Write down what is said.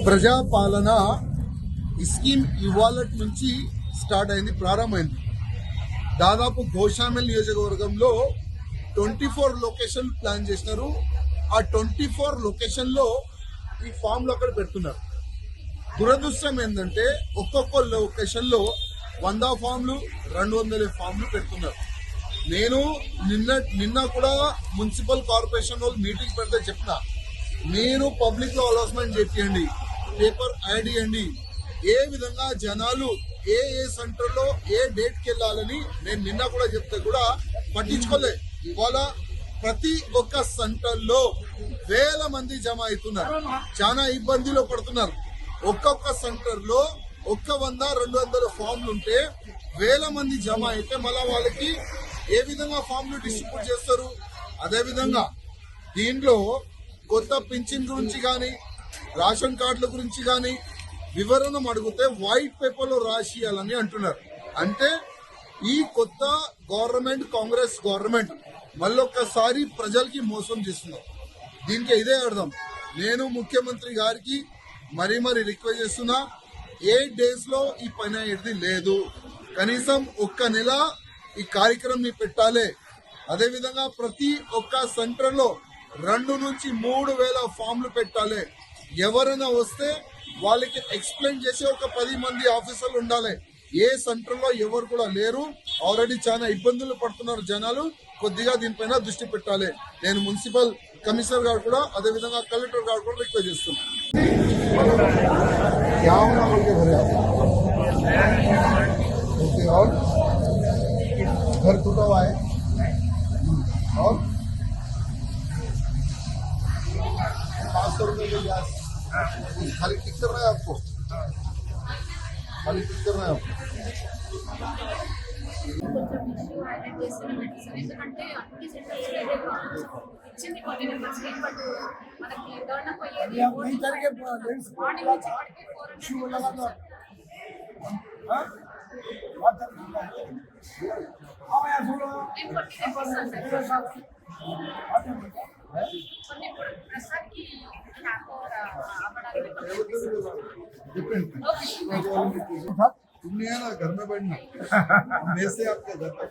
ప్రజాపాలన ఈ స్కీమ్ ఇవాళ నుంచి స్టార్ట్ అయింది, ప్రారంభమైంది. దాదాపు గోషామెల్ నియోజకవర్గంలో 24 లొకేషన్ ప్లాన్ చేసినారు. ఆ 24 లొకేషన్లో ఈ ఫామ్లు అక్కడ పెడుతున్నారు. దురదృష్టం ఏంటంటే ఒక్కొక్క లొకేషన్లో 100 ఫామ్లు 200 ఫామ్లు పెడుతున్నారు. నేను నిన్న కూడా మున్సిపల్ కార్పొరేషన్ వాళ్ళు మీటింగ్ పెడితే చెప్పిన, మీరు పబ్లిక్ లో అలాట్మెంట్ చేయండి, పేపర్ యాడ్ చేయండి, ఏ విధంగా జనాలు ఏ సెంటర్ లో ఏ డేట్ కి వెళ్ళాలని నేను నిన్న కూడా చెప్తే కూడా పట్టించుకోలే. ఇవాళ ప్రతి ఒక్క సెంటర్ లో వేల మంది జమ అవుతున్నారు, చాలా ఇబ్బందిలో పడుతున్నారు. ఒక్కొక్క సెంటర్ లో 100-200 ఫామ్లు ఉంటే వేల మంది జమ అయితే మళ్ళా వాళ్ళకి ఏ విధంగా ఫామ్లు డిస్ట్రిబ్యూట్ చేస్తారు? అదే విధంగా దీంట్లో కొత్త పింఛన్ గురించి కానీ రేషన్ కార్డుల గురించి కానీ వివరణ అడిగితే వైట్ పేపర్ లో రాసియాలని అంటున్నారు. అంటే ఈ కొత్త గవర్నమెంట్, కాంగ్రెస్ గవర్నమెంట్ మళ్ళొక్కసారి ప్రజలకి మోసం చేస్తున్నారు. దీనికి ఇదే అర్థం. నేను ముఖ్యమంత్రి గారికి మరీ రిక్వెస్ట్ చేస్తున్నా, 8 days లో ఈ పని అయ్యేది లేదు. కనీసం ఒక్క నెల ఈ కార్యక్రమం పెట్టాలి. అదేవిధంగా ప్రతి ఒక్క సెంటర్ లో 2 నుంచి 3 వేల ఫామ్లు పెట్టాలి. ఎవరైనా వస్తే వాళ్ళకి ఎక్స్ప్లెయిన్ చేసే ఒక 10 మంది ఆఫీసర్లు ఉండాలి. ఏ సెంటర్ లో ఎవరు కూడా లేరు. ఆల్రెడీ చాలా ఇబ్బందులు పడుతున్నారు జనాలు. కొద్దిగా దీనిపైన దృష్టి పెట్టాలి. నేను మున్సిపల్ కమిషనర్ గారు కూడా అదేవిధంగా కలెక్టర్ గారు కూడా రిక్వెస్ట్ చేస్తున్నాను. घर टूटा हुआ है और 500 रुपये के गैस खाली टिक कर रहा है आपको, खाली टिक कर रहा है आपको. ఎందుకంటే అన్ని సెంటర్స్ ఇచ్చింది కొన్ని నెంబర్స్ బట్ మనకి డెవలప్ అయ్యేది మార్నింగ్ నుంచి కొన్ని ప్రస్తుతానికి तुमने है ना घर में बैठना, मैं से आपके घर पे